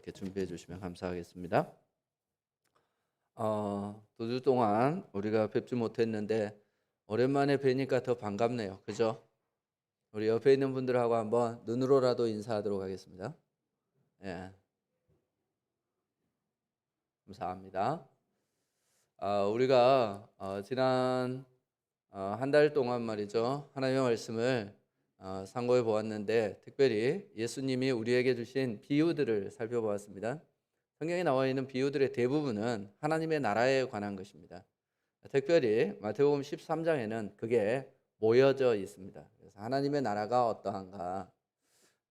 이렇게 준비해 주시면 감사하겠습니다. 2주 동안 우리가 뵙지 못했는데 오랜만에 뵈니까 더 반갑네요. 그죠? 우리 옆에 있는 분들하고 한번 눈으로라도 인사하도록 하겠습니다. 예, 감사합니다. 우리가 지난 한 달 동안 말이죠. 하나님의 말씀을 상고해 보았는데 특별히 예수님이 우리에게 주신 비유들을 살펴보았습니다. 성경에 나와 있는 비유들의 대부분은 하나님의 나라에 관한 것입니다. 특별히 마태복음 13장에는 그게 모여져 있습니다. 그래서 하나님의 나라가 어떠한가,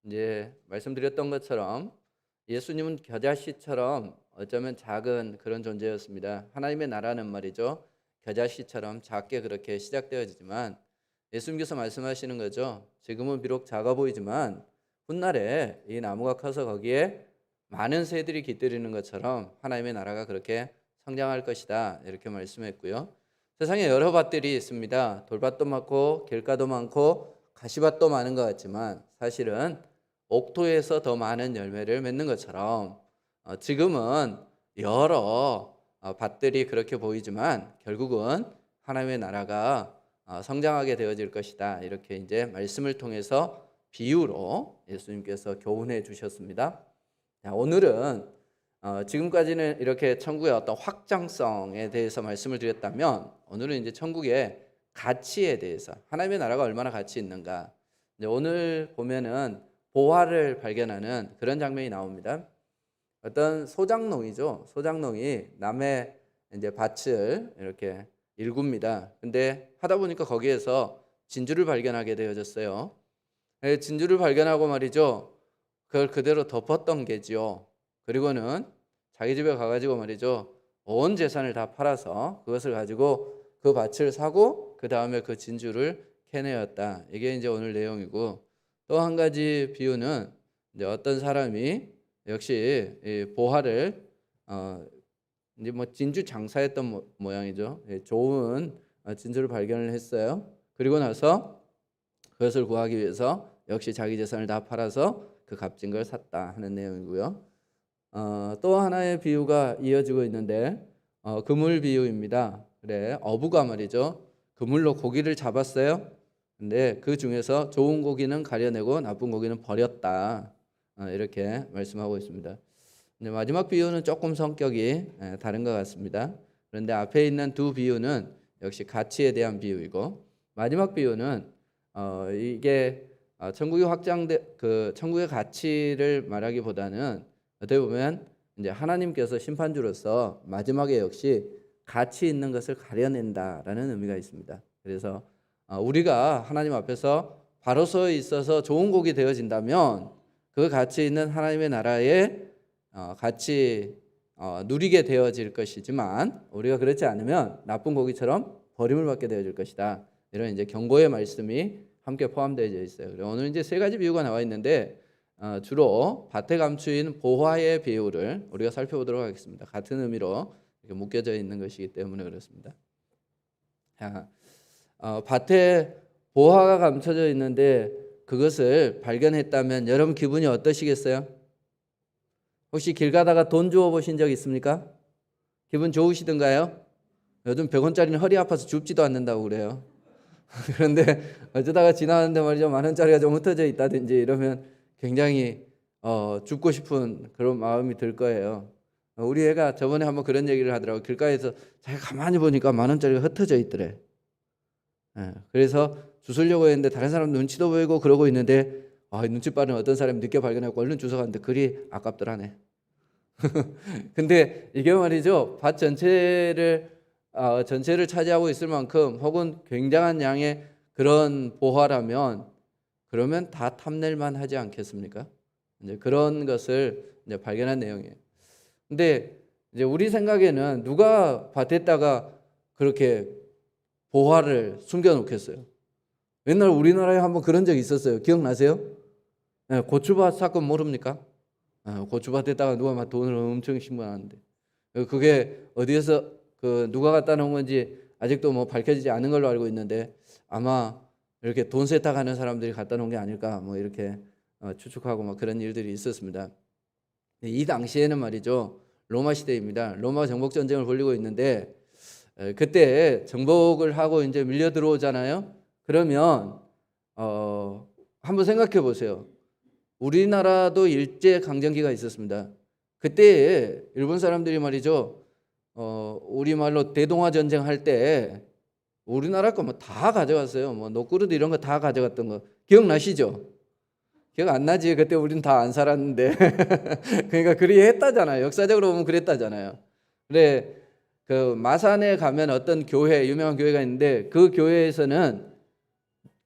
이제 말씀드렸던 것처럼 예수님은 겨자씨처럼 어쩌면 작은 그런 존재였습니다. 하나님의 나라는 말이죠, 겨자씨처럼 작게 그렇게 시작되어지지만 예수님께서 말씀하시는 거죠. 지금은 비록 작아 보이지만 훗날에 이 나무가 커서 거기에 많은 새들이 깃들이는 것처럼 하나님의 나라가 그렇게 성장할 것이다, 이렇게 말씀했고요. 세상에 여러 밭들이 있습니다. 돌밭도 많고 길가도 많고 가시밭도 많은 것 같지만 사실은 옥토에서 더 많은 열매를 맺는 것처럼 지금은 여러 밭들이 그렇게 보이지만 결국은 하나님의 나라가 성장하게 되어질 것이다, 이렇게 이제 말씀을 통해서 비유로 예수님께서 교훈해 주셨습니다. 자, 오늘은 지금까지는 이렇게 천국의 어떤 확장성에 대해서 말씀을 드렸다면 오늘은 이제 천국의 가치에 대해서, 하나님의 나라가 얼마나 가치 있는가, 이제 오늘 보면은 보화를 발견하는 그런 장면이 나옵니다. 어떤 소장농이죠. 소장농이 남의 이제 밭을 이렇게 일굽니다. 근데 하다 보니까 거기에서 진주를 발견하게 되어졌어요. 진주를 발견하고 말이죠, 그걸 그대로 덮었던 게지요. 그리고는 자기 집에 가가지고 말이죠, 온 재산을 다 팔아서 그것을 가지고 그 밭을 사고 그 다음에 그 진주를 캐내었다. 이게 이제 오늘 내용이고, 또 한 가지 비유는 이제 어떤 사람이 역시 이 보화를 이제 뭐 진주 장사했던 모양이죠. 좋은 진주를 발견을 했어요. 그리고 나서 그것을 구하기 위해서 역시 자기 재산을 다 팔아서 그 값진 걸 샀다 하는 내용이고요. 또 하나의 비유가 이어지고 있는데 그물 비유입니다. 그래, 어부가 말이죠, 그물로 고기를 잡았어요. 근데 그 중에서 좋은 고기는 가려내고 나쁜 고기는 버렸다, 이렇게 말씀하고 있습니다. 근데 마지막 비유는 조금 성격이 다른 것 같습니다. 그런데 앞에 있는 두 비유는 역시 가치에 대한 비유이고, 마지막 비유는 이게 천국의 천국의 가치를 말하기보다는 어떻게 보면 이제 하나님께서 심판주로서 마지막에 역시 가치 있는 것을 가려낸다라는 의미가 있습니다. 그래서 우리가 하나님 앞에서 바로 서 있어서 좋은 곡이 되어진다면 그 가치 있는 하나님의 나라에 같이 누리게 되어질 것이지만, 우리가 그렇지 않으면 나쁜 고기처럼 버림을 받게 되어질 것이다, 이런 이제 경고의 말씀이 함께 포함되어 있어요. 오늘 이제 세 가지 비유가 나와 있는데 주로 밭에 감추인 보화의 비유를 우리가 살펴보도록 하겠습니다. 같은 의미로 이렇게 묶여져 있는 것이기 때문에 그렇습니다. 자, 밭에 보화가 감춰져 있는데 그것을 발견했다면 여러분 기분이 어떠시겠어요? 혹시 길 가다가 돈 주워 보신 적 있습니까? 기분 좋으시던가요? 요즘 100원짜리는 허리 아파서 줍지도 않는다고 그래요. 그런데 어쩌다가 지나가는데 말이죠, 10,000원짜리가 좀 흩어져 있다든지 이러면 굉장히 줍고 싶은 그런 마음이 들 거예요. 우리 애가 저번에 한번 그런 얘기를 하더라고요. 길가에서 자기가 가만히 보니까 10,000원짜리가 흩어져 있더래. 그래서 주우려고 했는데 다른 사람 눈치도 보이고 그러고 있는데 눈치 빠른 어떤 사람이 늦게 발견하고 얼른 주워갔는데 그리 아깝더라네. 근데 이게 말이죠, 밭 전체를 차지하고 있을 만큼 혹은 굉장한 양의 그런 보화라면 그러면 다 탐낼만 하지 않겠습니까? 이제 그런 것을 이제 발견한 내용이에요. 근데 이제 우리 생각에는 누가 밭에다가 그렇게 보화를 숨겨놓겠어요? 옛날 우리나라에 한번 그런 적이 있었어요. 기억나세요? 고추밭 사건 모릅니까? 고추밭에다가 누가 막 돈을 엄청 심어놨는데 그게 어디에서 누가 갖다 놓은 건지 아직도 뭐 밝혀지지 않은 걸로 알고 있는데 아마 이렇게 돈 세탁하는 사람들이 갖다 놓은 게 아닐까 뭐 이렇게 추측하고 막 그런 일들이 있었습니다. 이 당시에는 말이죠, 로마 시대입니다. 로마 정복 전쟁을 벌이고 있는데 그때 정복을 하고 이제 밀려 들어오잖아요. 그러면 한번 생각해 보세요. 우리나라도 일제 강점기가 있었습니다. 그때 일본 사람들이 말이죠, 우리말로 대동아 전쟁 할 때 우리나라 거 뭐 다 가져갔어요. 뭐 노꾸루도 이런 거 다 가져갔던 거 기억나시죠? 기억 안 나지? 그때 우린 다 안 살았는데. 그러니까 그리 했다잖아요. 역사적으로 보면 그랬다잖아요. 그래, 그 마산에 가면 어떤 교회, 유명한 교회가 있는데 그 교회에서는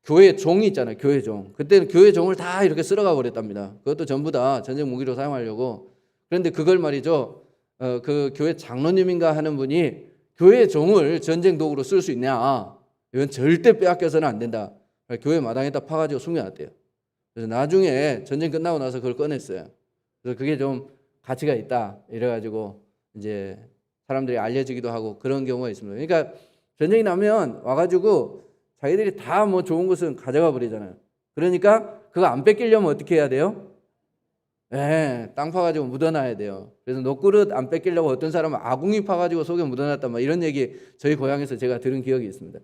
교회 종이 있잖아요. 교회 종. 그때는 교회 종을 다 이렇게 쓸어가 버렸답니다. 그것도 전부 다 전쟁 무기로 사용하려고. 그런데 그걸 말이죠, 그 교회 장로님인가 하는 분이 교회 종을 전쟁 도구로 쓸 수 있냐? 이건 절대 빼앗겨서는 안 된다. 교회 마당에다 파가지고 숨겨놨대요. 그래서 나중에 전쟁 끝나고 나서 그걸 꺼냈어요. 그래서 그게 좀 가치가 있다. 이래가지고 이제 사람들이 알려지기도 하고 그런 경우가 있습니다. 그러니까 전쟁이 나면 와가지고 자기들이 다 뭐 좋은 것은 가져가 버리잖아요. 그러니까 그거 안 뺏기려면 어떻게 해야 돼요? 땅 파가지고 묻어놔야 돼요. 그래서 녹그릇 안 뺏기려고 어떤 사람은 아궁이 파가지고 속에 묻어놨다 뭐 이런 얘기 저희 고향에서 제가 들은 기억이 있습니다.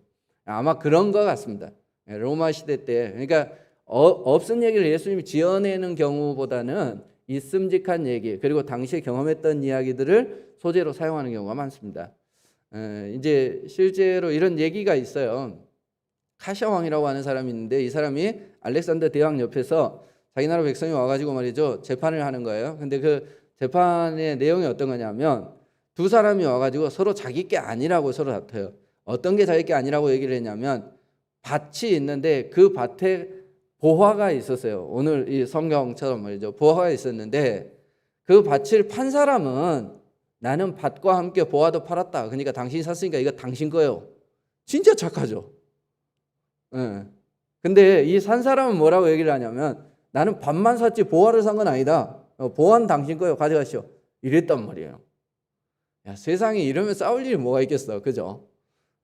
아마 그런 것 같습니다. 로마 시대 때. 그러니까 없은 얘기를 예수님이 지어내는 경우보다는 있음직한 얘기, 그리고 당시에 경험했던 이야기들을 소재로 사용하는 경우가 많습니다. 이제 실제로 이런 얘기가 있어요. 카시아 왕이라고 하는 사람이 있는데 이 사람이 알렉산더 대왕 옆에서 자기 나라 백성이 와가지고 말이죠, 재판을 하는 거예요. 근데 그 재판의 내용이 어떤 거냐면 두 사람이 와가지고 서로 자기 게 아니라고 서로 다퉈요. 어떤 게 자기 게 아니라고 얘기를 했냐면 밭이 있는데 그 밭에 보화가 있었어요. 오늘 이 성경처럼 말이죠, 보화가 있었는데 그 밭을 판 사람은 나는 밭과 함께 보화도 팔았다. 그러니까 당신이 샀으니까 이거 당신 거예요. 진짜 착하죠. 근데 이 산 사람은 뭐라고 얘기를 하냐면 나는 밭만 샀지 보화를 산 건 아니다. 보화는 당신 거예요. 가져가시오. 이랬단 말이에요. 야, 세상에 이러면 싸울 일이 뭐가 있겠어. 그죠?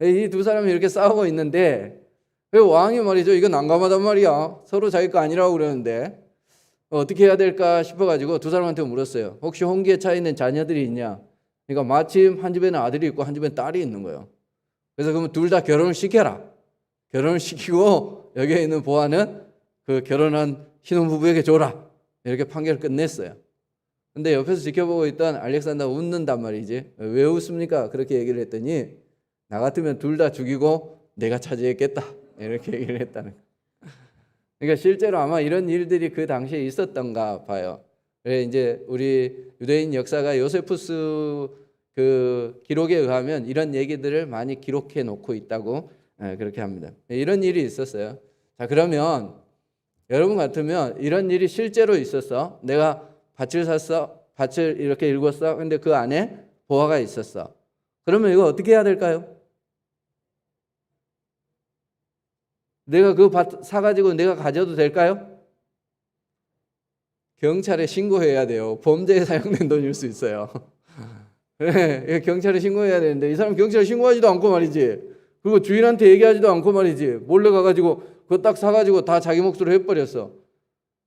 이 두 사람이 이렇게 싸우고 있는데 왕이 말이죠, 이거 난감하단 말이야. 서로 자기 거 아니라고 그러는데 어떻게 해야 될까 싶어가지고 두 사람한테 물었어요. 혹시 홍기에 차 있는 자녀들이 있냐? 그러니까 마침 한 집에는 아들이 있고 한 집에는 딸이 있는 거예요. 그래서 그러면 둘 다 결혼을 시켜라. 결혼을 시키고 여기에 있는 보화는 그 결혼한 신혼부부에게 줘라. 이렇게 판결을 끝냈어요. 근데 옆에서 지켜보고 있던 알렉산더가 웃는단 말이지. 왜 웃습니까? 그렇게 얘기를 했더니 나 같으면 둘 다 죽이고 내가 차지했겠다. 이렇게 얘기를 했다는 거예요. 그러니까 실제로 아마 이런 일들이 그 당시에 있었던가 봐요. 그래 이제 우리 유대인 역사가 요세푸스 그 기록에 의하면 이런 얘기들을 많이 기록해 놓고 있다고 그렇게 합니다. 이런 일이 있었어요. 자, 그러면 여러분 같으면 이런 일이 실제로 있었어. 내가 밭을 샀어. 밭을 이렇게 읽었어. 근데 그 안에 보화가 있었어. 그러면 이거 어떻게 해야 될까요? 내가 그 밭 사가지고 내가 가져도 될까요? 경찰에 신고해야 돼요. 범죄에 사용된 돈일 수 있어요. 네, 경찰에 신고해야 되는데 이 사람 경찰에 신고하지도 않고 말이지. 그리고 주인한테 얘기하지도 않고 말이지. 몰래 가가지고 그거 딱 사가지고 다 자기 몫으로 해버렸어.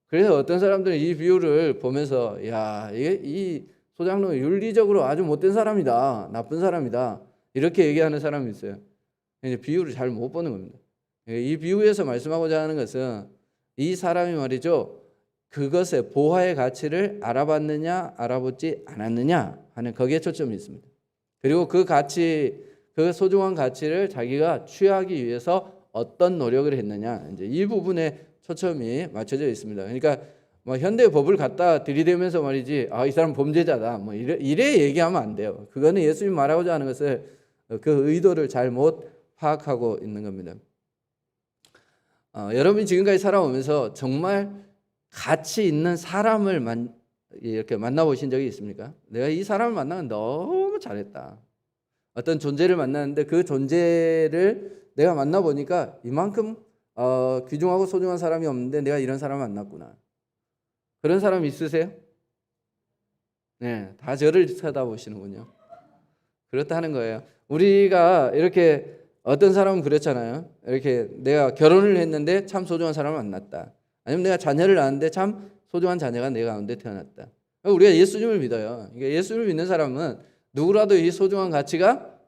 그래서 어떤 사람들은 이 비유를 보면서 야, 이 소장로는 윤리적으로 아주 못된 사람이다. 나쁜 사람이다. 이렇게 얘기하는 사람이 있어요. 이제 비유를 잘 못 보는 겁니다. 이 비유에서 말씀하고자 하는 것은 이 사람이 말이죠, 그것의 보화의 가치를 알아봤느냐 알아보지 않았느냐 하는 거기에 초점이 있습니다. 그리고 그 가치, 그 소중한 가치를 자기가 취하기 위해서 어떤 노력을 했느냐, 이제 이 부분에 초점이 맞춰져 있습니다. 그러니까 뭐 현대 법을 갖다 들이대면서 말이지, 아, 이 사람 범죄자다, 뭐 이래 얘기하면 안 돼요. 그거는 예수님 말하고자 하는 것을 그 의도를 잘못 파악하고 있는 겁니다. 여러분이 지금까지 살아오면서 정말 가치 있는 사람을 이렇게 만나보신 적이 있습니까? 내가 이 사람을 만나면 너무 잘했다. 어떤 존재를 만났는데 그 존재를 내가 만나보니까 이만큼 귀중하고 소중한 사람이 없는데 내가 이런 사람을 만났구나. 그런 사람 있으세요? 네, 다 저를 쳐다보시는군요. 그렇다는 거예요. 우리가 이렇게 어떤 사람은 그렇잖아요. 이렇게 내가 결혼을 했는데 참 소중한 사람을 만났다. 아니면 내가 자녀를 낳았는데 참 소중한 자녀가 내 가운데 태어났다. 우리가 예수님을 믿어요. 그러니까 예수님을 믿는 사람은 누구라도 이 소중한 가치가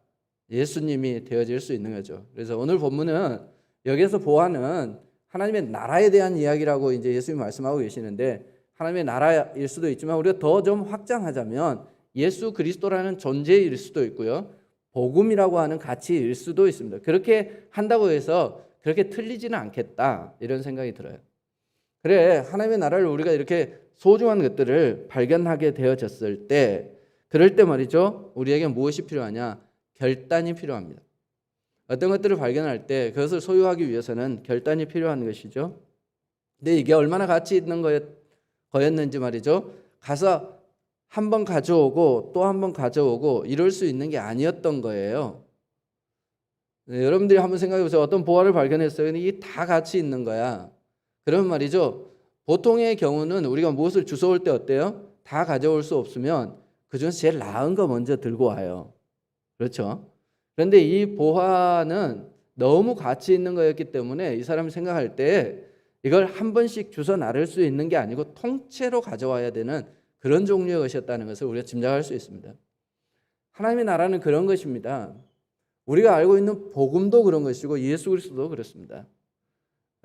예수님이 되어질 수 있는 거죠. 그래서 오늘 본문은 여기서 보아는 하나님의 나라에 대한 이야기라고 이제 예수님이 말씀하고 계시는데, 하나님의 나라일 수도 있지만 우리가 더 좀 확장하자면 예수 그리스도라는 존재일 수도 있고요, 복음이라고 하는 가치일 수도 있습니다. 그렇게 한다고 해서 그렇게 틀리지는 않겠다, 이런 생각이 들어요. 그래, 하나님의 나라를 우리가 이렇게 소중한 것들을 발견하게 되어졌을 때, 그럴 때 말이죠, 우리에게 무엇이 필요하냐? 결단이 필요합니다. 어떤 것들을 발견할 때 그것을 소유하기 위해서는 결단이 필요한 것이죠. 근데 이게 얼마나 가치 있는 거였는지 말이죠, 가서 한 번 가져오고 또 한 번 가져오고 이럴 수 있는 게 아니었던 거예요. 네, 여러분들이 한번 생각해 보세요. 어떤 보화를 발견했어요. 근데 이게 다 가치 있는 거야. 그러면 말이죠, 보통의 경우는 우리가 무엇을 주워올 때 어때요? 다 가져올 수 없으면 그중에서 제일 나은 거 먼저 들고 와요. 그렇죠? 그런데 이 보화는 너무 가치 있는 거였기 때문에 이 사람이 생각할 때 이걸 한 번씩 주워 나를 수 있는 게 아니고 통째로 가져와야 되는 그런 종류의 것이었다는 것을 우리가 짐작할 수 있습니다. 하나님의 나라는 그런 것입니다. 우리가 알고 있는 복음도 그런 것이고 예수 그리스도도 그렇습니다.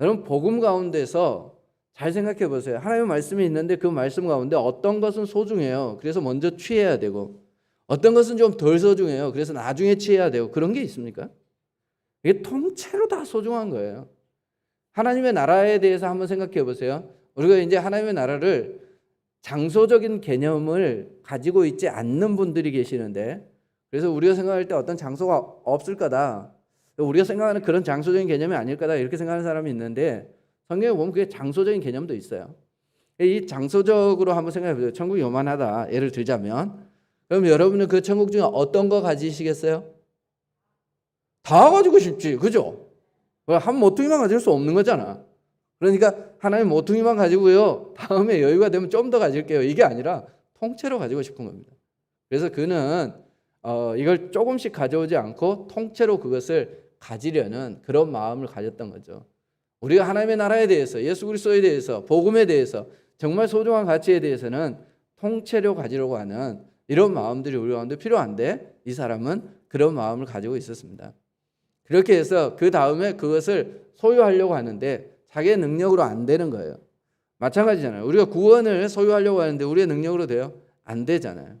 여러분, 복음 가운데서 잘 생각해 보세요. 하나님의 말씀이 있는데 그 말씀 가운데 어떤 것은 소중해요. 그래서 먼저 취해야 되고, 어떤 것은 좀 덜 소중해요. 그래서 나중에 취해야 되고, 그런 게 있습니까? 이게 통째로 다 소중한 거예요. 하나님의 나라에 대해서 한번 생각해 보세요. 우리가 이제 하나님의 나라를 장소적인 개념을 가지고 있지 않는 분들이 계시는데, 그래서 우리가 생각할 때 어떤 장소가 없을 거다, 우리가 생각하는 그런 장소적인 개념이 아닐 거다, 이렇게 생각하는 사람이 있는데, 성경에 보면 그게 장소적인 개념도 있어요. 이 장소적으로 한번 생각해 보세요. 천국이 요만하다, 예를 들자면, 그럼 여러분은 그 천국 중에 어떤 거 가지시겠어요? 다 가지고 싶지, 그죠? 한 모퉁이만 가질 수 없는 거잖아. 그러니까 하나님 모퉁이만 가지고요, 다음에 여유가 되면 좀 더 가질게요, 이게 아니라 통째로 가지고 싶은 겁니다. 그래서 그는 이걸 조금씩 가져오지 않고 통째로 그것을 가지려는 그런 마음을 가졌던 거죠. 우리가 하나님의 나라에 대해서, 예수 그리스도에 대해서, 복음에 대해서, 정말 소중한 가치에 대해서는 통째로 가지려고 하는 이런 마음들이 우리 가운데 필요한데, 이 사람은 그런 마음을 가지고 있었습니다. 그렇게 해서 그 다음에 그것을 소유하려고 하는데 자기의 능력으로 안 되는 거예요. 마찬가지잖아요. 우리가 구원을 소유하려고 하는데 우리의 능력으로 돼요? 안 되잖아요.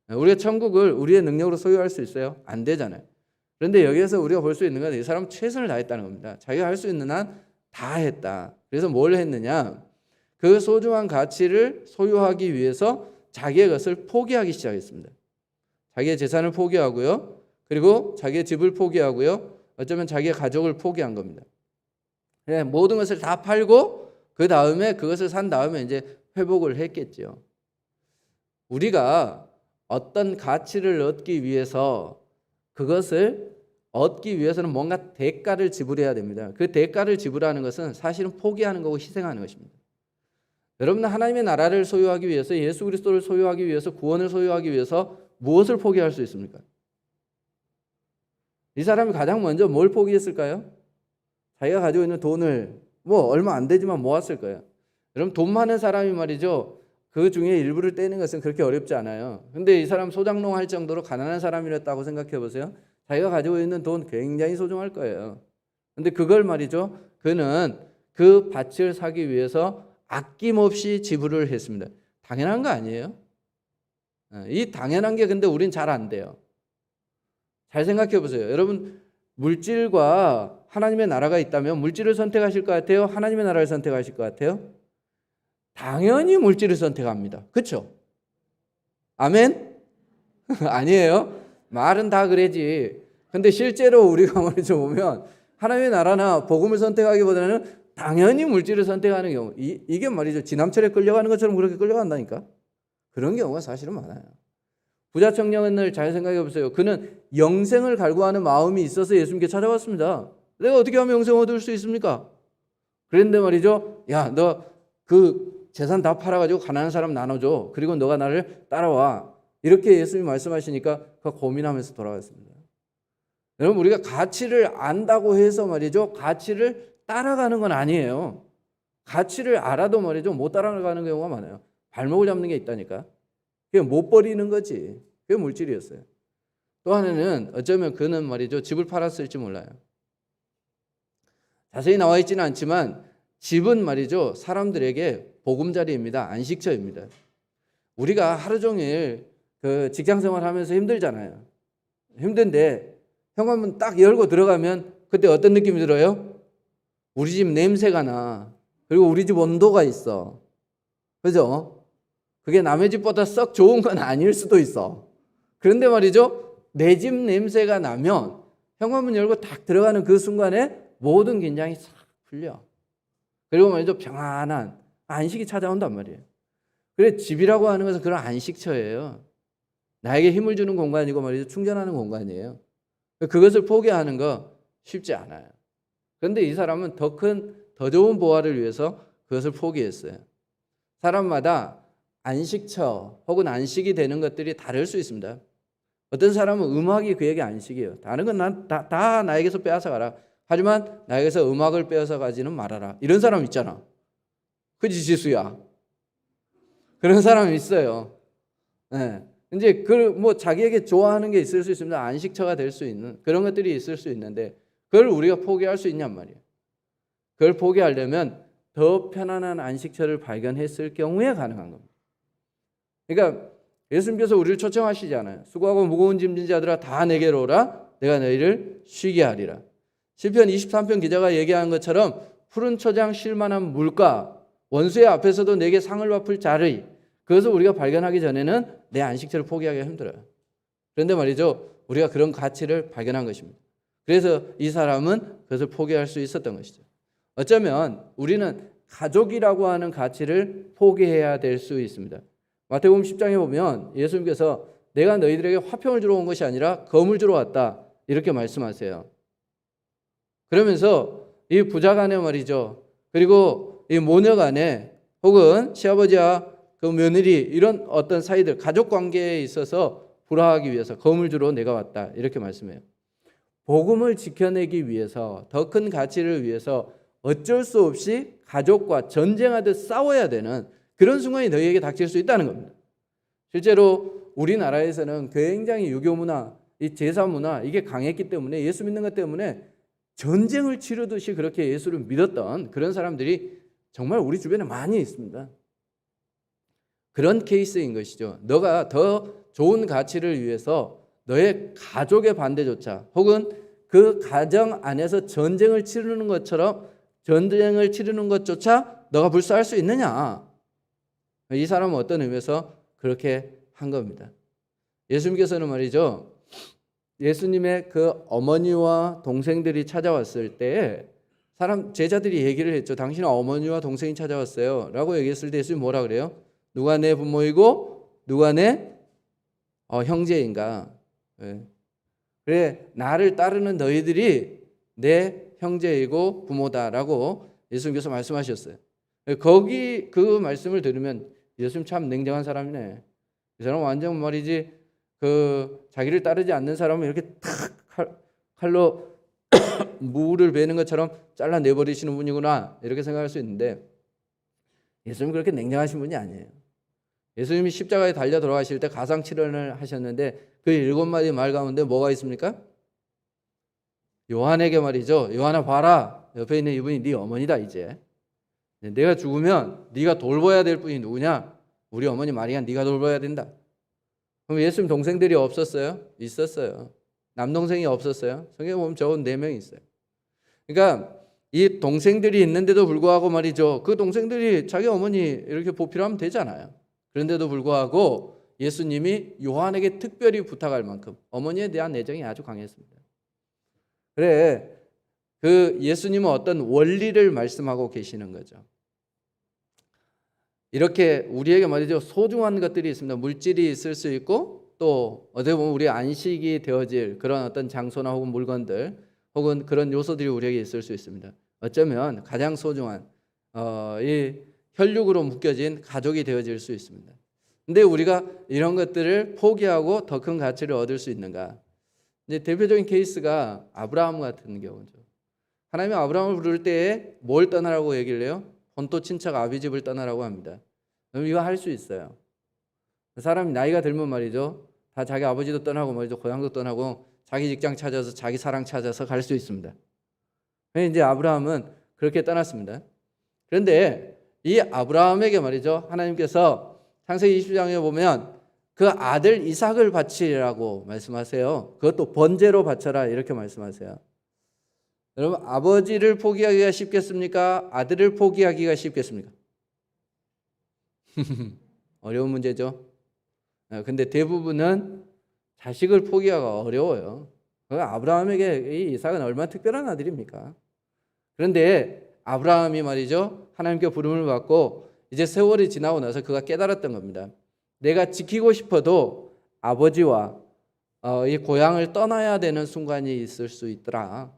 우리가 천국을 우리의 능력으로 소유할 수 있어요? 안 되잖아요. 그런데 여기에서 우리가 볼 수 있는 건 이 사람은 최선을 다했다는 겁니다. 자기가 할 수 있는 한 다 했다. 그래서 뭘 했느냐? 그 소중한 가치를 소유하기 위해서 자기의 것을 포기하기 시작했습니다. 자기의 재산을 포기하고요, 그리고 자기의 집을 포기하고요, 어쩌면 자기의 가족을 포기한 겁니다. 모든 것을 다 팔고 그 다음에 그것을 산 다음에 이제 회복을 했겠죠. 우리가 어떤 가치를 얻기 위해서, 그것을 얻기 위해서는 뭔가 대가를 지불해야 됩니다. 그 대가를 지불하는 것은 사실은 포기하는 거고 희생하는 것입니다. 여러분은 하나님의 나라를 소유하기 위해서, 예수 그리스도를 소유하기 위해서, 구원을 소유하기 위해서 무엇을 포기할 수 있습니까? 이 사람이 가장 먼저 뭘 포기했을까요? 자기가 가지고 있는 돈을 얼마 안 되지만 모았을 거예요. 여러분, 돈 많은 사람이 말이죠, 그 중에 일부를 떼는 것은 그렇게 어렵지 않아요. 근데 이 사람 소장농 할 정도로 가난한 사람이었다고 생각해 보세요. 자기가 가지고 있는 돈 굉장히 소중할 거예요. 근데 그걸 말이죠, 그는 그 밭을 사기 위해서 아낌없이 지불을 했습니다. 당연한 거 아니에요? 이 당연한 게 근데 우린 잘 안 돼요. 잘 생각해 보세요. 여러분, 물질과 하나님의 나라가 있다면 물질을 선택하실 것 같아요? 하나님의 나라를 선택하실 것 같아요? 당연히 물질을 선택합니다. 그렇죠? 아멘? 아니에요? 말은 다 그래지. 근데 실제로 우리가 말이죠, 보면 하나님의 나라나 복음을 선택하기보다는 당연히 물질을 선택하는 경우, 이게 말이죠, 지남철에 끌려가는 것처럼 그렇게 끌려간다니까. 그런 경우가 사실은 많아요. 부자 청년을 잘 생각해 보세요. 그는 영생을 갈구하는 마음이 있어서 예수님께 찾아왔습니다. 내가 어떻게 하면 영생을 얻을 수 있습니까? 그런데 말이죠, 야, 너 그 재산 다 팔아가지고 가난한 사람 나눠줘. 그리고 너가 나를 따라와. 이렇게 예수님이 말씀하시니까 그 고민하면서 돌아갔습니다. 여러분, 우리가 가치를 안다고 해서 말이죠, 가치를 따라가는 건 아니에요. 가치를 알아도 말이죠, 못 따라가는 경우가 많아요. 발목을 잡는 게 있다니까. 그게 못 버리는 거지. 그게 물질이었어요. 또 하나는 어쩌면 그는 말이죠, 집을 팔았을지 몰라요. 자세히 나와 있지는 않지만 집은 말이죠, 사람들에게 보금자리입니다. 안식처입니다. 우리가 하루 종일 그 직장 생활하면서 힘들잖아요. 힘든데 현관문 딱 열고 들어가면 그때 어떤 느낌이 들어요? 우리 집 냄새가 나. 그리고 우리 집 온도가 있어. 그죠? 그게 남의 집보다 썩 좋은 건 아닐 수도 있어. 그런데 말이죠, 내 집 냄새가 나면 현관문 열고 딱 들어가는 그 순간에 모든 긴장이 싹 풀려. 그리고 말이죠, 평안한 안식이 찾아온단 말이에요. 그래, 집이라고 하는 것은 그런 안식처예요. 나에게 힘을 주는 공간이고 말이죠, 충전하는 공간이에요. 그것을 포기하는 거 쉽지 않아요. 그런데 이 사람은 더 큰, 더 좋은 보화를 위해서 그것을 포기했어요. 사람마다 안식처 혹은 안식이 되는 것들이 다를 수 있습니다. 어떤 사람은 음악이 그에게 안식이에요. 다른 건 다 나에게서 빼앗아 가라. 하지만 나에게서 음악을 빼앗아 가지는 말아라. 이런 사람 있잖아. 그지, 지수야? 그런 사람이 있어요. 네. 이제 뭐 자기에게 좋아하는 게 있을 수 있습니다. 안식처가 될 수 있는 그런 것들이 있을 수 있는데 그걸 우리가 포기할 수 있냔 말이에요. 그걸 포기하려면 더 편안한 안식처를 발견했을 경우에 가능한 겁니다. 그러니까 예수님께서 우리를 초청하시잖아요. 수고하고 무거운 짐진 자들아 다 내게로 오라. 내가 너희를 쉬게 하리라. 시편 23편 기자가 얘기한 것처럼 푸른 초장 쉴만한 물가, 원수의 앞에서도 내게 상을 베풀 자를, 그것을 우리가 발견하기 전에는 내 안식처를 포기하기가 힘들어요. 그런데 말이죠, 우리가 그런 가치를 발견한 것입니다. 그래서 이 사람은 그것을 포기할 수 있었던 것이죠. 어쩌면 우리는 가족이라고 하는 가치를 포기해야 될 수 있습니다. 마태복음 10장에 보면 예수님께서 내가 너희들에게 화평을 주러 온 것이 아니라 검을 주러 왔다, 이렇게 말씀하세요. 그러면서 이 부자 간에 말이죠, 그리고 이 모녀 간에 혹은 시아버지와 그 며느리, 이런 어떤 사이들, 가족 관계에 있어서 불화하기 위해서 검을 주러 내가 왔다, 이렇게 말씀해요. 복음을 지켜내기 위해서, 더 큰 가치를 위해서 어쩔 수 없이 가족과 전쟁하듯 싸워야 되는 그런 순간이 너희에게 닥칠 수 있다는 겁니다. 실제로 우리나라에서는 굉장히 유교 문화, 이 제사 문화, 이게 강했기 때문에, 예수 믿는 것 때문에 전쟁을 치르듯이 그렇게 예수를 믿었던 그런 사람들이 정말 우리 주변에 많이 있습니다. 그런 케이스인 것이죠. 너가 더 좋은 가치를 위해서 너의 가족의 반대조차, 혹은 그 가정 안에서 전쟁을 치르는 것처럼, 전쟁을 치르는 것조차 너가 불사할 수 있느냐? 이 사람은 어떤 의미에서 그렇게 한 겁니다. 예수님께서는 말이죠, 예수님의 그 어머니와 동생들이 찾아왔을 때 제자들이 얘기를 했죠. 당신의 어머니와 동생이 찾아왔어요 라고 얘기했을 때 예수님이 뭐라 그래요? 누가 내 부모이고 누가 내 형제인가? 그래, 나를 따르는 너희들이 내 형제이고 부모다라고 예수님께서 말씀하셨어요. 거기 그 말씀을 들으면 예수님 참 냉정한 사람이네. 이 사람 완전 말이지, 그 자기를 따르지 않는 사람은 이렇게 탁 칼로 무를 베는 것처럼 잘라내버리시는 분이구나, 이렇게 생각할 수 있는데 예수님 그렇게 냉정하신 분이 아니에요. 예수님이 십자가에 달려 돌아가실 때 가상칠언을 하셨는데 그 7마디 말 가운데 뭐가 있습니까? 요한에게 말이죠, 요한아 봐라, 옆에 있는 이분이 네 어머니다. 이제 내가 죽으면 네가 돌봐야 될 분이 누구냐? 우리 어머니 마리아 네가 돌봐야 된다. 그럼 예수님 동생들이 없었어요? 있었어요. 남동생이 없었어요? 성경에 보면 적어도 4명이 있어요. 그러니까 이 동생들이 있는데도 불구하고 말이죠, 그 동생들이 자기 어머니 이렇게 보필하면 되잖아요. 그런데도 불구하고 예수님이 요한에게 특별히 부탁할 만큼 어머니에 대한 애정이 아주 강했습니다. 그래, 그 예수님은 어떤 원리를 말씀하고 계시는 거죠. 이렇게 우리에게 말이죠, 소중한 것들이 있습니다. 물질이 있을 수 있고, 또 어떻게 보면 우리의 안식이 되어질 그런 어떤 장소나 혹은 물건들, 혹은 그런 요소들이 우리에게 있을 수 있습니다. 어쩌면 가장 소중한 이 혈육으로 묶여진 가족이 되어질 수 있습니다. 근데 우리가 이런 것들을 포기하고 더 큰 가치를 얻을 수 있는가? 이제 대표적인 케이스가 아브라함 같은 경우죠. 하나님이 아브라함을 부를 때에 뭘 떠나라고 얘기를 해요? 본토 친척 아비 집을 떠나라고 합니다. 그럼 이거 할 수 있어요. 사람이 나이가 들면 말이죠, 다 자기 아버지도 떠나고 말이죠, 고향도 떠나고 자기 직장 찾아서 자기 사랑 찾아서 갈 수 있습니다. 이제 아브라함은 그렇게 떠났습니다. 그런데 이 아브라함에게 말이죠, 하나님께서 창세기 20장에 보면 그 아들 이삭을 바치라고 말씀하세요. 그것도 번제로 바쳐라 이렇게 말씀하세요. 여러분, 아버지를 포기하기가 쉽겠습니까? 아들을 포기하기가 쉽겠습니까? 어려운 문제죠. 근데 대부분은 자식을 포기하기가 어려워요. 아브라함에게 이 이삭은 얼마나 특별한 아들입니까? 그런데 아브라함이 말이죠, 하나님께 부름을 받고 이제 세월이 지나고 나서 그가 깨달았던 겁니다. 내가 지키고 싶어도 아버지와 이 고향을 떠나야 되는 순간이 있을 수 있더라.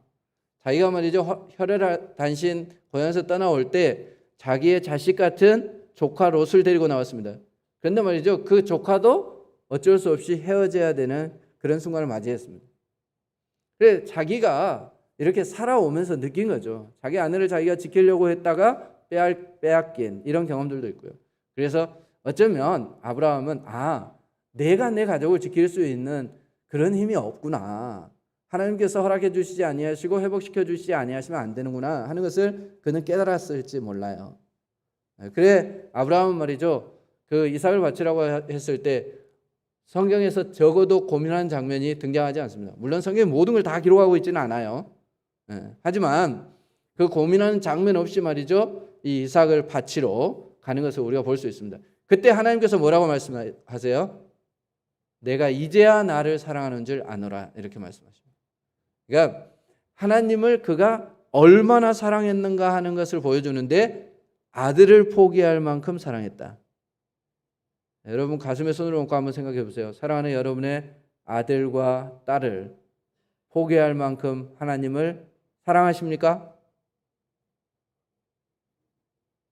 자기가 말이죠, 혈혈 단신 고향에서 떠나올 때 자기의 자식 같은 조카 롯을 데리고 나왔습니다. 그런데 말이죠, 그 조카도 어쩔 수 없이 헤어져야 되는 그런 순간을 맞이했습니다. 그래, 자기가 이렇게 살아오면서 느낀 거죠. 자기 아내를 자기가 지키려고 했다가 빼앗긴 이런 경험들도 있고요. 그래서 어쩌면 아브라함은 내가 내 가족을 지킬 수 있는 그런 힘이 없구나. 하나님께서 허락해 주시지 아니하시고 회복시켜 주시지 아니하시면 안 되는구나 하는 것을 그는 깨달았을지 몰라요. 그래, 아브라함은 말이죠, 그 이삭을 바치라고 했을 때 성경에서 적어도 고민하는 장면이 등장하지 않습니다. 물론 성경이 모든 걸 다 기록하고 있지는 않아요. 하지만 그 고민하는 장면 없이 말이죠, 이 이삭을 바치러 가는 것을 우리가 볼 수 있습니다. 그때 하나님께서 뭐라고 말씀하세요? 내가 이제야 나를 사랑하는 줄 아노라 이렇게 말씀하십니다. 그러니까 하나님을 그가 얼마나 사랑했는가 하는 것을 보여주는데 아들을 포기할 만큼 사랑했다. 여러분 가슴에 손을 얹고 한번 생각해 보세요. 사랑하는 여러분의 아들과 딸을 포기할 만큼 하나님을 사랑하십니까?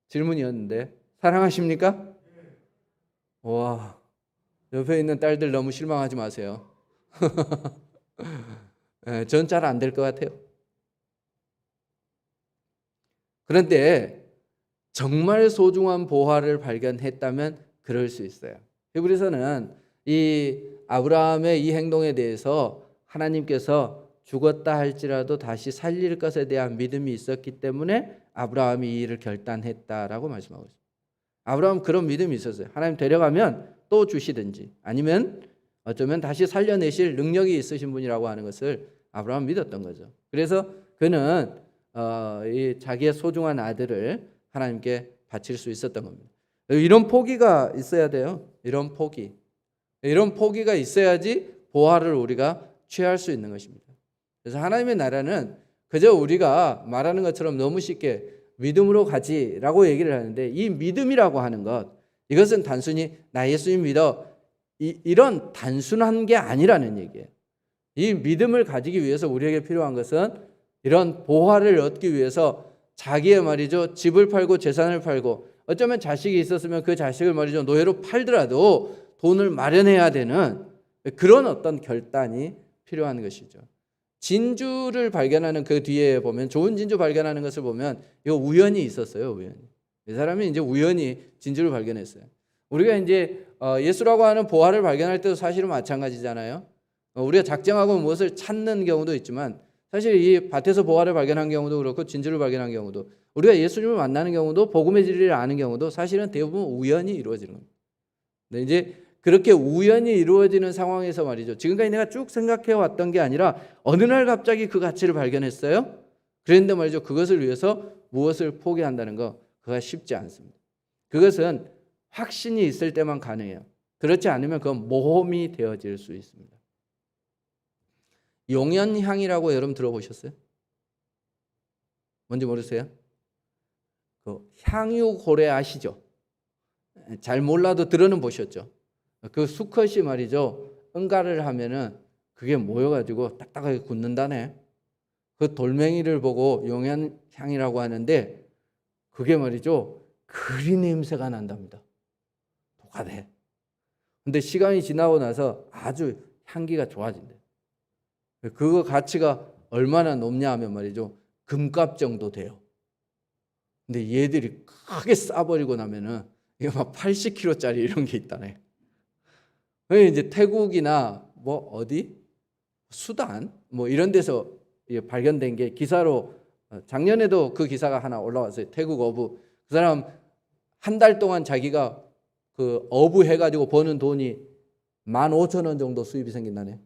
질문이었는데 사랑하십니까? 와, 옆에 있는 딸들 너무 실망하지 마세요. 전 잘 안 될 것 같아요. 그런데 정말 소중한 보화를 발견했다면 그럴 수 있어요. 히브리서는 이 아브라함의 이 행동에 대해서 하나님께서 죽었다 할지라도 다시 살릴 것에 대한 믿음이 있었기 때문에 아브라함이 이 일을 결단했다라고 말씀하고 있습니다. 아브라함은 그런 믿음이 있었어요. 하나님 데려가면 또 주시든지 아니면 어쩌면 다시 살려내실 능력이 있으신 분이라고 하는 것을 아브라함은 믿었던 거죠. 그래서 그는 이 자기의 소중한 아들을 하나님께 바칠 수 있었던 겁니다. 이런 포기가 있어야 돼요. 이런 포기가 있어야지 보화를 우리가 취할 수 있는 것입니다. 그래서 하나님의 나라는 그저 우리가 말하는 것처럼 너무 쉽게 믿음으로 가지라고 얘기를 하는데, 이 믿음이라고 하는 것, 이것은 단순히 나 예수님 믿어 이런 단순한 게 아니라는 얘기예요. 이 믿음을 가지기 위해서 우리에게 필요한 것은 이런 보화를 얻기 위해서 자기의 말이죠, 집을 팔고 재산을 팔고, 어쩌면 자식이 있었으면 그 자식을 말이죠, 노예로 팔더라도 돈을 마련해야 되는 그런 어떤 결단이 필요한 것이죠. 진주를 발견하는 그 뒤에 보면, 좋은 진주 발견하는 것을 보면 이거 우연히 있었어요. 우연히. 이 사람이 이제 우연히 진주를 발견했어요. 우리가 이제 예수라고 하는 보화를 발견할 때도 사실은 마찬가지잖아요. 우리가 작정하고 무엇을 찾는 경우도 있지만, 사실 이 밭에서 보화를 발견한 경우도 그렇고 진주를 발견한 경우도, 우리가 예수님을 만나는 경우도 복음의 진리를 아는 경우도 사실은 대부분 우연히 이루어지는 겁니다. 근데 이제 그렇게 우연히 이루어지는 상황에서 말이죠, 지금까지 내가 쭉 생각해 왔던 게 아니라 어느 날 갑자기 그 가치를 발견했어요. 그런데 말이죠, 그것을 위해서 무엇을 포기한다는 거, 그가 쉽지 않습니다. 그것은 확신이 있을 때만 가능해요. 그렇지 않으면 그건 모험이 되어질 수 있습니다. 용연향이라고 여러분 들어보셨어요? 뭔지 모르세요? 그 향유고래 아시죠? 잘 몰라도 들어는 보셨죠? 그 수컷이 말이죠, 응가를 하면은 그게 모여가지고 딱딱하게 굳는다네. 그 돌멩이를 보고 용연향이라고 하는데, 그게 말이죠, 그리 냄새가 난답니다. 독하대. 근데 시간이 지나고 나서 아주 향기가 좋아진대. 그 가치가 얼마나 높냐 하면 말이죠, 금값 정도 돼요. 근데 얘들이 크게 싸버리고 나면은 이거 막 80kg짜리 이런 게 있다네. 왜 이제 태국이나 뭐 어디 수단 뭐 이런 데서 발견된 게 기사로 작년에도 그 기사가 하나 올라왔어요. 태국 어부 그 사람 한 달 동안 자기가 그 어부 해가지고 버는 돈이 15,000원 정도 수입이 생긴다네.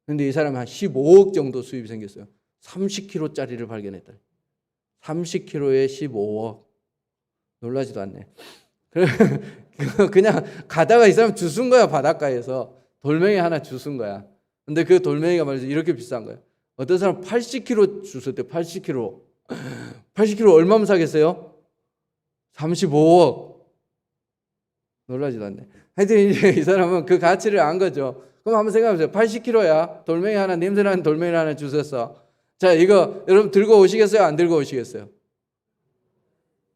근데 이 사람이 한 15억 정도 수입이 생겼어요. 30kg짜리를 발견했다. 30kg에 15억. 놀라지도 않네. 그냥 가다가 이 사람 주순 거야. 바닷가에서 돌멩이 하나 주순 거야. 근데 그 돌멩이가 말이죠 이렇게 비싼 거야. 어떤 사람 80kg 주셨대. 80kg. 80kg 얼마면 사겠어요? 35억. 놀라지도 않네. 하여튼 이제 이 사람은 그 가치를 안 거죠. 그럼 한번 생각해보세요. 80kg야. 돌멩이 하나, 냄새나는 돌멩이 하나 주셨어. 자, 이거 여러분 들고 오시겠어요? 안 들고 오시겠어요?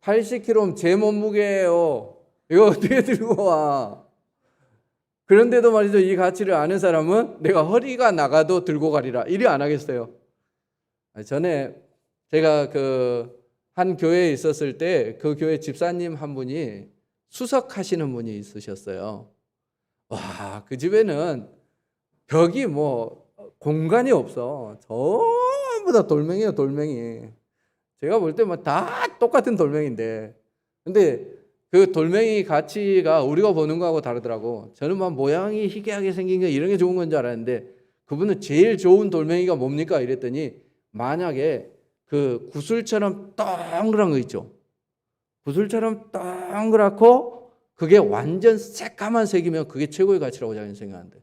80kg면 제 몸무게예요. 이거 어떻게 들고 와? 그런데도 말이죠. 이 가치를 아는 사람은 내가 허리가 나가도 들고 가리라. 이리 안 하겠어요. 전에 제가 그 한 교회에 있었을 때 그 교회 집사님 한 분이 수석하시는 분이 있으셨어요. 와, 그 집에는 벽이 뭐 공간이 없어. 전부 다 돌멩이에요, 돌멩이. 제가 볼 때 뭐 다 똑같은 돌멩이인데. 근데 그 돌멩이 가치가 우리가 보는 거하고 다르더라고. 저는 막 모양이 희귀하게 생긴 게 이런 게 좋은 건 줄 알았는데 그분은 제일 좋은 돌멩이가 뭡니까? 이랬더니 만약에 그 구슬처럼 동그란 거 있죠. 구슬처럼 동그랗고 그게 완전 새까만 색이면 그게 최고의 가치라고 자기는 생각하는데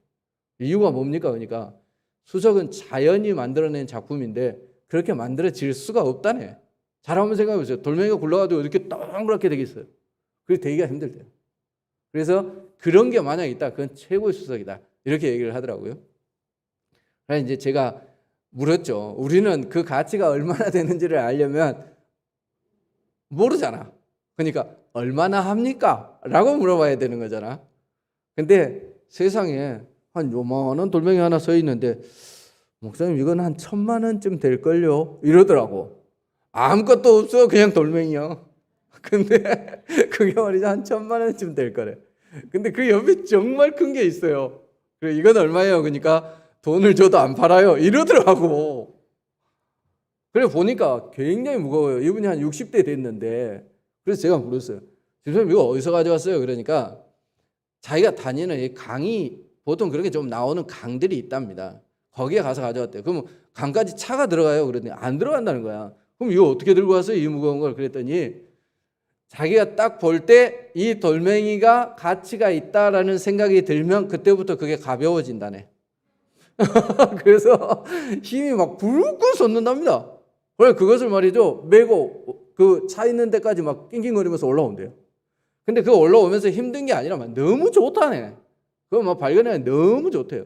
이유가 뭡니까? 그러니까 수석은 자연이 만들어낸 작품인데 그렇게 만들어질 수가 없다네. 잘 한번 생각해 보세요. 돌멩이가 굴러가지고 이렇게 동그랗게 되겠어요. 그게 되기가 힘들대요. 그래서 그런 게 만약 있다. 그건 최고의 수석이다. 이렇게 얘기를 하더라고요. 그래서 이제 제가 물었죠. 우리는 그 가치가 얼마나 되는지를 알려면 모르잖아. 그러니까 얼마나 합니까? 라고 물어봐야 되는 거잖아. 근데 세상에 한 요만한 돌멩이 하나 서 있는데 목사님 이건 한 1,000만 원쯤 될걸요? 이러더라고. 아무것도 없어. 그냥 돌멩이요. 근데 그게 말이죠. 한 1,000만 원쯤 될 거래. 근데 그 옆에 정말 큰 게 있어요. 그래, 이건 얼마예요? 그러니까 돈을 줘도 안 팔아요. 이러더라고. 그래 보니까 굉장히 무거워요. 이분이 한 60대 됐는데 그래서 제가 물었어요. 집사님 이거 어디서 가져왔어요? 그러니까 자기가 다니는 이 강이 보통 그렇게 좀 나오는 강들이 있답니다. 거기에 가서 가져왔대요. 그럼 강까지 차가 들어가요? 그랬더니 안 들어간다는 거야. 그럼 이거 어떻게 들고 왔어요? 이 무거운 걸? 그랬더니 자기가 딱 볼 때 이 돌멩이가 가치가 있다라는 생각이 들면 그때부터 그게 가벼워진다네. 그래서 힘이 막 불끈 솟는답니다. 그래 그것을 말이죠 메고 그 차 있는 데까지 막 낑낑거리면서 올라온대요. 근데 그거 올라오면서 힘든 게 아니라 막 너무 좋다네. 그거 막 발견해 너무 좋대요.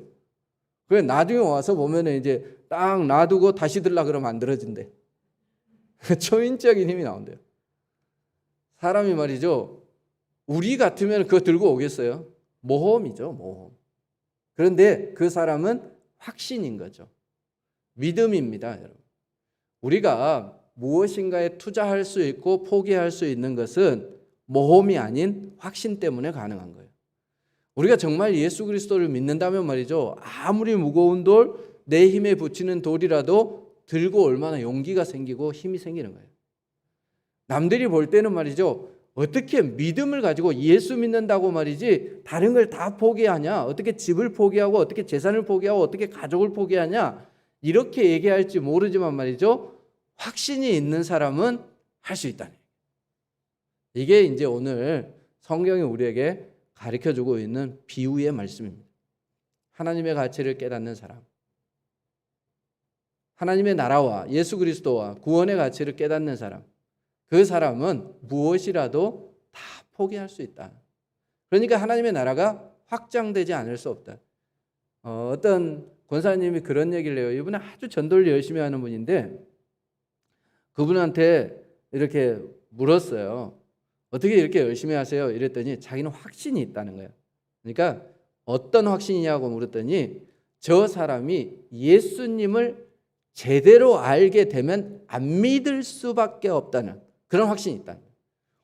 그래 나중에 와서 보면은 이제 딱 놔두고 다시 들라 그러면 안 들어진대. 초인적인 힘이 나온대요. 사람이 말이죠 우리 같으면 그거 들고 오겠어요? 모험이죠, 모험. 그런데 그 사람은 확신인 거죠. 믿음입니다, 여러분. 우리가 무엇인가에 투자할 수 있고 포기할 수 있는 것은 모험이 아닌 확신 때문에 가능한 거예요. 우리가 정말 예수 그리스도를 믿는다면 말이죠. 아무리 무거운 돌, 내 힘에 붙이는 돌이라도 들고 얼마나 용기가 생기고 힘이 생기는 거예요. 남들이 볼 때는 말이죠. 어떻게 믿음을 가지고 예수 믿는다고 말이지 다른 걸 다 포기하냐? 어떻게 집을 포기하고 어떻게 재산을 포기하고 어떻게 가족을 포기하냐? 이렇게 얘기할지 모르지만 말이죠. 확신이 있는 사람은 할 수 있다는 얘기예요. 이게 이제 오늘 성경이 우리에게 가르쳐주고 있는 비유의 말씀입니다. 하나님의 가치를 깨닫는 사람, 하나님의 나라와 예수 그리스도와 구원의 가치를 깨닫는 사람, 그 사람은 무엇이라도 다 포기할 수 있다. 그러니까 하나님의 나라가 확장되지 않을 수 없다. 어떤 권사님이 그런 얘기를 해요. 이분은 아주 전도를 열심히 하는 분인데 그분한테 이렇게 물었어요. 어떻게 이렇게 열심히 하세요? 이랬더니 자기는 확신이 있다는 거예요. 그러니까 어떤 확신이냐고 물었더니 저 사람이 예수님을 제대로 알게 되면 안 믿을 수밖에 없다는 그런 확신이 있다는 거예요.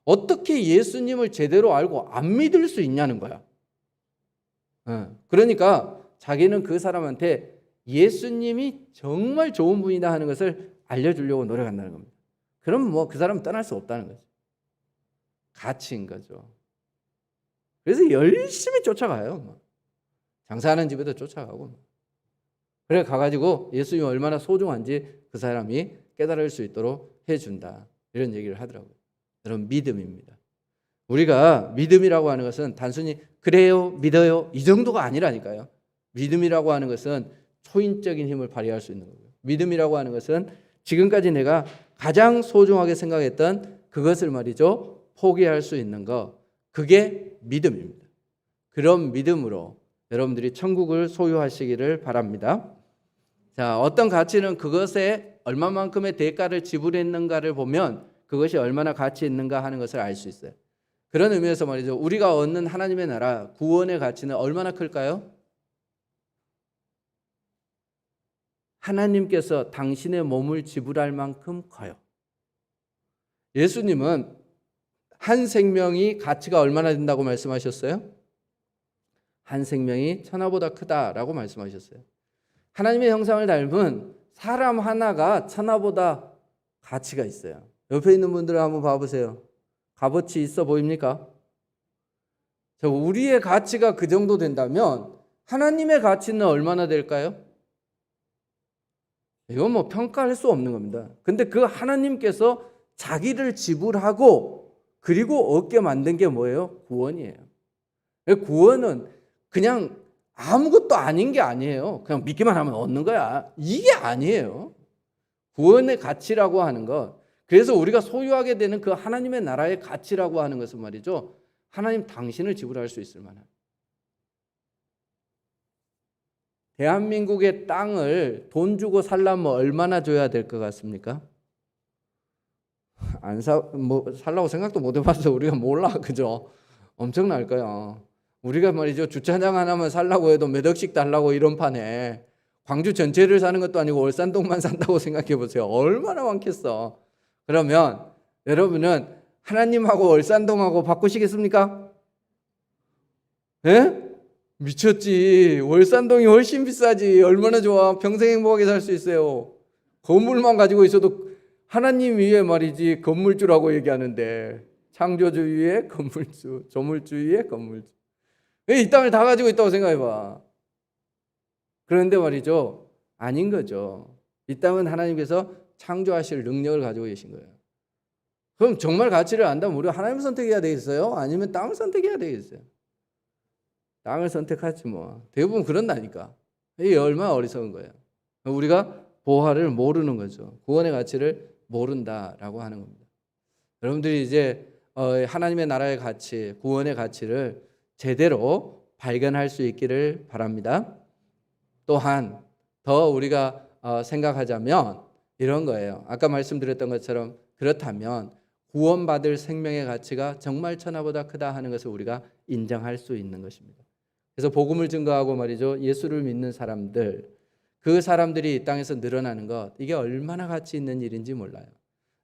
어떻게 예수님을 제대로 알고 안 믿을 수 있냐는 거야. 그러니까 자기는 그 사람한테 예수님이 정말 좋은 분이다 하는 것을 알려주려고 노력한다는 겁니다. 그럼 뭐 그 사람은 떠날 수 없다는 거죠. 가치인 거죠. 그래서 열심히 쫓아가요. 장사하는 집에도 쫓아가고. 그래 가가지고 예수님이 얼마나 소중한지 그 사람이 깨달을 수 있도록 해준다. 이런 얘기를 하더라고요. 여러분, 믿음입니다. 우리가 믿음이라고 하는 것은 단순히 그래요, 믿어요 이 정도가 아니라니까요. 믿음이라고 하는 것은 초인적인 힘을 발휘할 수 있는 거고요. 믿음이라고 하는 것은 지금까지 내가 가장 소중하게 생각했던 그것을 말이죠, 포기할 수 있는 것, 그게 믿음입니다. 그런 믿음으로 여러분들이 천국을 소유하시기를 바랍니다. 자, 어떤 가치는 그것에 얼마만큼의 대가를 지불했는가를 보면 그것이 얼마나 가치 있는가 하는 것을 알 수 있어요. 그런 의미에서 말이죠, 우리가 얻는 하나님의 나라 구원의 가치는 얼마나 클까요? 하나님께서 당신의 몸을 지불할 만큼 커요. 예수님은 한 생명이 가치가 얼마나 된다고 말씀하셨어요? 한 생명이 천하보다 크다라고 말씀하셨어요. 하나님의 형상을 닮은 사람 하나가 천하보다 가치가 있어요. 옆에 있는 분들을 한번 봐보세요. 값어치 있어 보입니까? 우리의 가치가 그 정도 된다면 하나님의 가치는 얼마나 될까요? 이건 뭐 평가할 수 없는 겁니다. 근데 그 하나님께서 자기를 지불하고 그리고 얻게 만든 게 뭐예요? 구원이에요. 구원은 그냥 아무것도 아닌 게 아니에요. 그냥 믿기만 하면 얻는 거야. 이게 아니에요. 구원의 가치라고 하는 것, 그래서 우리가 소유하게 되는 그 하나님의 나라의 가치라고 하는 것은 말이죠, 하나님 당신을 지불할 수 있을 만한, 대한민국의 땅을 돈 주고 살려면 얼마나 줘야 될 것 같습니까? 살라고 생각도 못 해봐서 우리가 몰라, 그죠? 엄청날 거예요. 우리가 말이죠, 주차장 하나만 살라고 해도 몇 억씩 달라고 이런 판에 광주 전체를 사는 것도 아니고 월산동만 산다고 생각해 보세요. 얼마나 많겠어. 그러면 여러분은 하나님하고 월산동하고 바꾸시겠습니까? 예? 미쳤지. 월산동이 훨씬 비싸지. 얼마나 좋아. 평생 행복하게 살 수 있어요. 건물만 가지고 있어도 하나님 위에 말이지 건물주라고 얘기하는데, 창조주 위에 건물주, 조물주 위에 건물주. 이 땅을 다 가지고 있다고 생각해봐. 그런데 말이죠, 아닌 거죠. 이 땅은 하나님께서 창조하실 능력을 가지고 계신 거예요. 그럼 정말 가치를 안다면 우리가 하나님을 선택해야 되겠어요? 아니면 땅을 선택해야 되겠어요? 땅을 선택하지 뭐. 대부분 그런다니까. 이게 얼마나 어리석은 거예요. 우리가 보화를 모르는 거죠. 구원의 가치를 모른다라고 하는 겁니다. 여러분들이 이제 하나님의 나라의 가치, 구원의 가치를 제대로 발견할 수 있기를 바랍니다. 또한 더 우리가 생각하자면 이런 거예요. 아까 말씀드렸던 것처럼, 그렇다면 구원받을 생명의 가치가 정말 천하보다 크다 하는 것을 우리가 인정할 수 있는 것입니다. 그래서 복음을 증거하고 말이죠, 예수를 믿는 사람들, 그 사람들이 이 땅에서 늘어나는 것, 이게 얼마나 가치 있는 일인지 몰라요.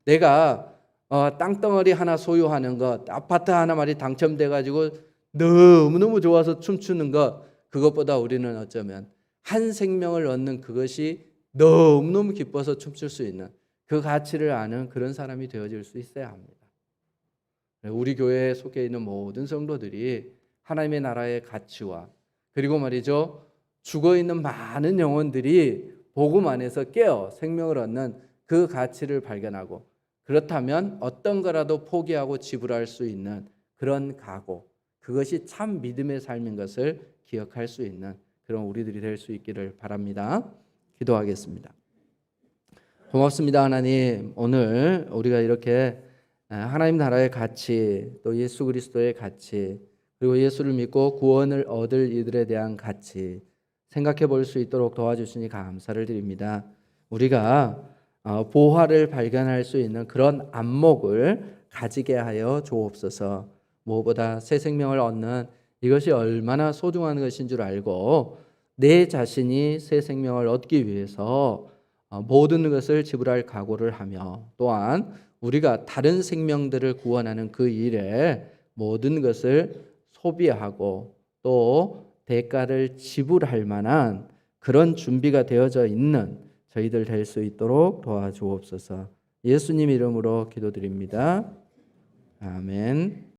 내가 땅덩어리 하나 소유하는 것, 아파트 하나 말이 당첨돼 가지고 너무너무 좋아서 춤추는 것, 그것보다 우리는 어쩌면 한 생명을 얻는 그것이 너무너무 기뻐서 춤출 수 있는 그 가치를 아는 그런 사람이 되어질 수 있어야 합니다. 우리 교회에 속해 있는 모든 성도들이 하나님의 나라의 가치와, 그리고 말이죠, 죽어있는 많은 영혼들이 복음 안에서 깨어 생명을 얻는 그 가치를 발견하고, 그렇다면 어떤 거라도 포기하고 지불할 수 있는 그런 각오, 그것이 참 믿음의 삶인 것을 기억할 수 있는 그런 우리들이 될 수 있기를 바랍니다. 기도하겠습니다. 고맙습니다. 하나님, 오늘 우리가 이렇게 하나님 나라의 가치, 또 예수 그리스도의 가치, 그리고 예수를 믿고 구원을 얻을 이들에 대한 가치 생각해 볼 수 있도록 도와주시니 감사를 드립니다. 우리가 보화를 발견할 수 있는 그런 안목을 가지게 하여 주옵소서. 무엇보다 새 생명을 얻는 이것이 얼마나 소중한 것인 줄 알고 내 자신이 새 생명을 얻기 위해서 모든 것을 지불할 각오를 하며, 또한 우리가 다른 생명들을 구원하는 그 일에 모든 것을 소비하고 또 대가를 지불할 만한 그런 준비가 되어져 있는 저희들 될 수 있도록 도와주옵소서. 예수님 이름으로 기도드립니다. 아멘.